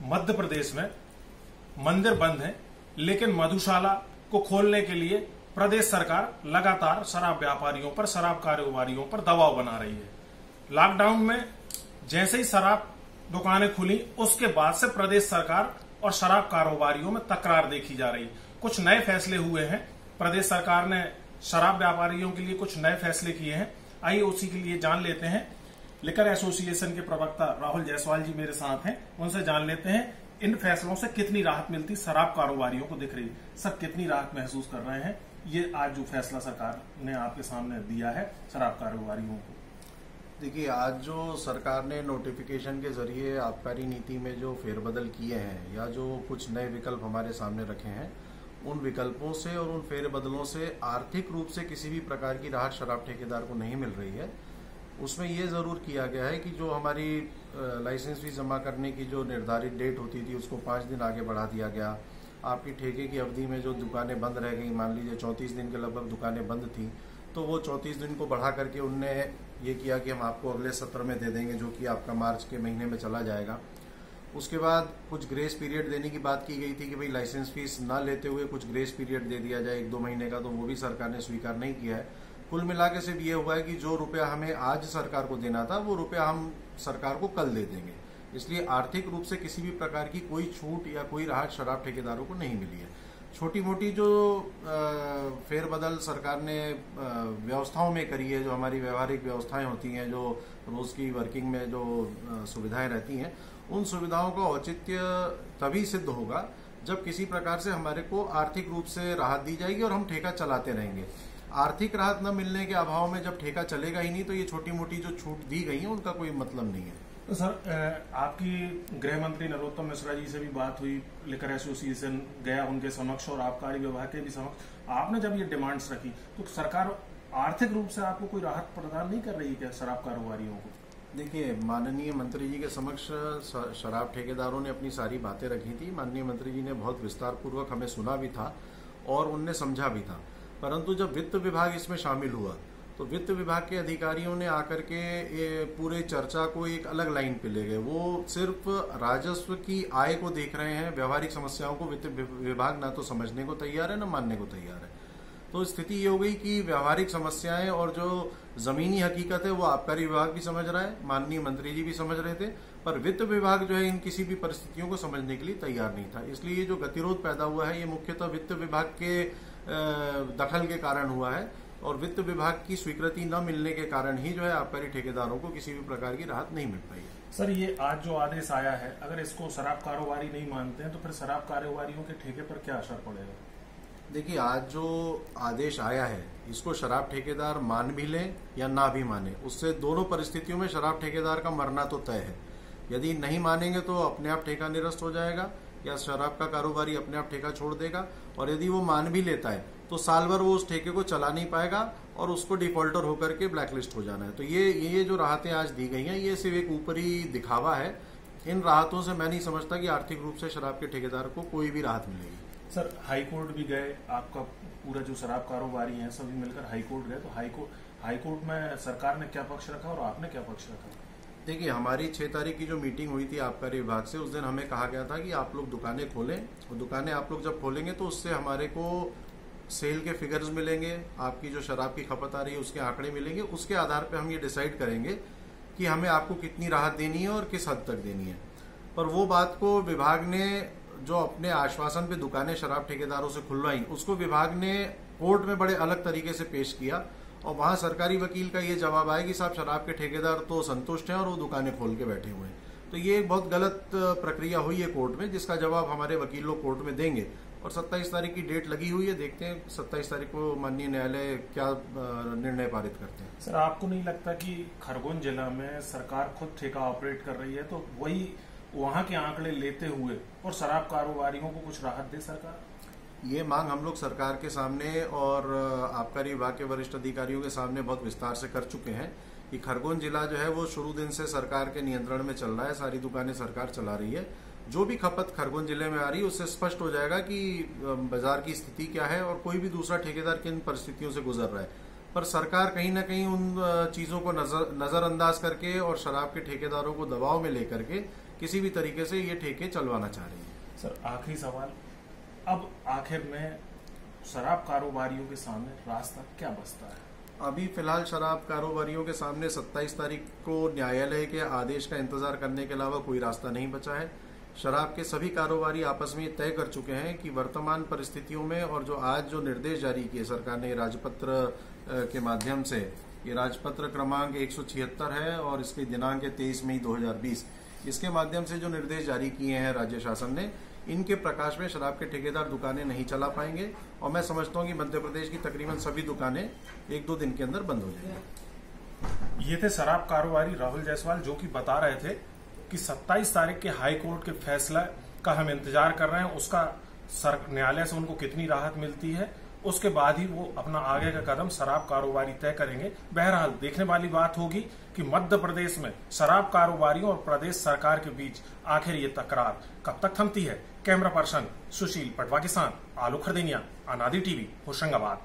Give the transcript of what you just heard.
मध्य प्रदेश में मंदिर बंद हैं, लेकिन मधुशाला को खोलने के लिए प्रदेश सरकार लगातार शराब व्यापारियों पर, शराब कारोबारियों पर दबाव बना रही है। लॉकडाउन में जैसे ही शराब दुकानें खुली, उसके बाद से प्रदेश सरकार और शराब कारोबारियों में तकरार देखी जा रही। कुछ नए फैसले हुए हैं, प्रदेश सरकार ने शराब व्यापारियों के लिए कुछ नए फैसले किए हैं। आइए उसी के लिए जान लेते हैं। लिकर एसोसिएशन के प्रवक्ता राहुल जायसवाल जी मेरे साथ हैं, उनसे जान लेते हैं इन फैसलों से कितनी राहत मिलती शराब कारोबारियों को दिख रही। सर, कितनी राहत महसूस कर रहे हैं ये आज जो फैसला सरकार ने आपके सामने दिया है शराब कारोबारियों को? देखिए, आज जो सरकार ने नोटिफिकेशन के जरिए आबकारी नीति में जो फेरबदल किए हैं या जो कुछ नए विकल्प हमारे सामने रखे हैं, उन विकल्पों से और उन फेरबदलों से आर्थिक रूप से किसी भी प्रकार की राहत शराब ठेकेदार को नहीं मिल रही है। उसमें ये जरूर किया गया है कि जो हमारी लाइसेंस फीस जमा करने की जो निर्धारित डेट होती थी उसको 5 दिन आगे बढ़ा दिया गया। आपकी ठेके की अवधि में जो दुकानें बंद रह गई, मान लीजिए 34 दिन के लगभग दुकानें बंद थी, तो वो 34 दिन को बढ़ा करके उनने ये किया कि हम आपको अगले सत्र में दे देंगे, जो कि आपका मार्च के महीने में चला जाएगा। उसके बाद कुछ ग्रेस पीरियड देने की बात की गई थी कि भाई लाइसेंस फीस ना लेते हुए कुछ ग्रेस पीरियड दे दिया जाए 1-2 महीने का, तो वो भी सरकार ने स्वीकार नहीं किया है। कुल मिला के सिर्फ ये हुआ है कि जो रुपया हमें आज सरकार को देना था वो रुपया हम सरकार को कल दे देंगे। इसलिए आर्थिक रूप से किसी भी प्रकार की कोई छूट या कोई राहत शराब ठेकेदारों को नहीं मिली है। छोटी मोटी जो फेरबदल सरकार ने व्यवस्थाओं में करी है, जो हमारी व्यवहारिक व्यवस्थाएं होती हैं, जो रोज की वर्किंग में जो सुविधाएं रहती हैं, उन सुविधाओं का औचित्य तभी सिद्ध होगा जब किसी प्रकार से हमारे को आर्थिक रूप से राहत दी जाएगी और हम ठेका चलाते रहेंगे। आर्थिक राहत न मिलने के अभाव में जब ठेका चलेगा ही नहीं, तो ये छोटी मोटी जो छूट दी गई है उनका कोई मतलब नहीं है। तो सर, आपकी गृह मंत्री नरोत्तम मिश्रा जी से भी बात हुई, लिकर एसोसिएशन गया उनके समक्ष और आबकारी विभाग के भी समक्ष। आपने जब ये डिमांड्स रखी तो सरकार आर्थिक रूप से आपको कोई राहत प्रदान नहीं कर रही है क्या शराब कारोबारियों को? देखिए, माननीय मंत्री जी के समक्ष शराब ठेकेदारों ने अपनी सारी बातें रखी थी। माननीय मंत्री जी ने बहुत विस्तार पूर्वक हमें सुना भी था और उनने समझा भी था। परंतु जब वित्त विभाग इसमें शामिल हुआ तो वित्त विभाग के अधिकारियों ने आकर के ये पूरे चर्चा को एक अलग लाइन पे ले गए। वो सिर्फ राजस्व की आय को देख रहे हैं, व्यवहारिक समस्याओं को वित्त विभाग ना तो समझने को तैयार है ना मानने को तैयार है। तो स्थिति ये हो गई कि व्यवहारिक समस्याएं और जो जमीनी हकीकत है वो आबकारी विभाग भी समझ रहा है, माननीय मंत्री जी भी समझ रहे थे, पर वित्त विभाग जो है इन किसी भी परिस्थितियों को समझने के लिए तैयार नहीं था। इसलिए ये जो गतिरोध पैदा हुआ है ये मुख्यतः वित्त विभाग के दखल के कारण हुआ है और वित्त विभाग की स्वीकृति न मिलने के कारण ही जो है आबकारी ठेकेदारों को किसी भी प्रकार की राहत नहीं मिल पाई है। सर, ये आज जो आदेश आया है, अगर इसको शराब कारोबारी नहीं मानते हैं तो फिर शराब कारोबारियों के ठेके पर क्या असर पड़ेगा? देखिए, आज जो आदेश आया है इसको शराब ठेकेदार मान भी लें या ना भी माने, उससे दोनों परिस्थितियों में शराब ठेकेदार का मरना तो तय है। यदि नहीं मानेंगे तो अपने आप ठेका निरस्त हो जाएगा या शराब का कारोबारी अपने आप ठेका छोड़ देगा, और यदि वो मान भी लेता है तो साल भर वो उस ठेके को चला नहीं पाएगा और उसको डिफॉल्टर होकर के ब्लैकलिस्ट हो जाना है। तो ये जो राहतें आज दी गई हैं ये सिर्फ एक ऊपरी दिखावा है। इन राहतों से मैं नहीं समझता कि आर्थिक रूप से शराब के ठेकेदार को कोई भी राहत मिलेगी। सर, हाईकोर्ट भी गए, आपका पूरा जो शराब कारोबारी हैं सभी मिलकर हाईकोर्ट गए, तो हाईकोर्ट में सरकार ने क्या पक्ष रखा और आपने क्या पक्ष रखा? देखिए, हमारी 6 तारीख की जो मीटिंग हुई थी आबकारी विभाग से, उस दिन हमें कहा गया था कि आप लोग दुकानें खोलें और दुकानें आप लोग जब खोलेंगे तो उससे हमारे को सेल के फिगर्स मिलेंगे, आपकी जो शराब की खपत आ रही है उसके आंकड़े मिलेंगे। उसके आधार पर हम ये डिसाइड करेंगे कि हमें आपको कितनी राहत देनी है और किस हद तक देनी है। पर वो बात को विभाग ने जो अपने आश्वासन पे दुकानें शराब ठेकेदारों से खुलवाई, उसको विभाग ने कोर्ट में बड़े अलग तरीके से पेश किया और वहां सरकारी वकील का ये जवाब आया कि साहब शराब के ठेकेदार तो संतुष्ट हैं और वो दुकानें खोल के बैठे हुए हैं। तो ये एक बहुत गलत प्रक्रिया हुई है कोर्ट में, जिसका जवाब हमारे वकील लोग कोर्ट में देंगे और 27 तारीख की डेट लगी हुई है। देखते हैं 27 तारीख को माननीय न्यायालय क्या निर्णय पारित करते हैं। सर, आपको नहीं लगता कि खरगोन जिला में सरकार खुद ठेका ऑपरेट कर रही है, तो वही वहां के आंकड़े लेते हुए और शराब कारोबारियों को कुछ राहत दे सरकार? ये मांग हम लोग सरकार के सामने और आबकारी विभाग के वरिष्ठ अधिकारियों के सामने बहुत विस्तार से कर चुके हैं कि खरगोन जिला जो है वो शुरू दिन से सरकार के नियंत्रण में चल रहा है, सारी दुकानें सरकार चला रही है। जो भी खपत खरगोन जिले में आ रही है उससे स्पष्ट हो जाएगा कि बाजार की स्थिति क्या है और कोई भी दूसरा ठेकेदार किन परिस्थितियों से गुजर रहा है। पर सरकार कहीं ना कहीं उन चीजों को नजरअंदाज करके और शराब के ठेकेदारों को दबाव में लेकर के किसी भी तरीके से ये ठेके चलवाना चाह रही है। सर आखिरी सवाल, अब आखिर में शराब कारोबारियों के सामने रास्ता क्या बचता है? अभी फिलहाल शराब कारोबारियों के सामने 27 तारीख को न्यायालय के आदेश का इंतजार करने के अलावा कोई रास्ता नहीं बचा है। शराब के सभी कारोबारी आपस में तय कर चुके हैं कि वर्तमान परिस्थितियों में और जो आज जो निर्देश जारी किए सरकार ने राजपत्र के माध्यम से, ये राजपत्र क्रमांक 176 है और इसके दिनांक 23 मई 2020, इसके माध्यम से जो निर्देश जारी किए हैं राज्य शासन ने, इनके प्रकाश में शराब के ठेकेदार दुकानें नहीं चला पाएंगे और मैं समझता हूं कि मध्य प्रदेश की तकरीबन सभी दुकानें 1-2 दिन के अंदर बंद हो जाएंगी। ये थे शराब कारोबारी राहुल जायसवाल, जो कि बता रहे थे कि 27 तारीख के हाई कोर्ट के फैसला का हम इंतजार कर रहे हैं, उसका न्यायालय से उनको कितनी राहत मिलती है, उसके बाद ही वो अपना आगे का कदम शराब कारोबारी तय करेंगे। बहरहाल देखने वाली बात होगी कि मध्य प्रदेश में शराब कारोबारियों और प्रदेश सरकार के बीच आखिर ये तकरार कब तक थमती है। कैमरा पर्सन सुशील पटवा के साथ आलोक खरदेनिया, अनादि टीवी, होशंगाबाद।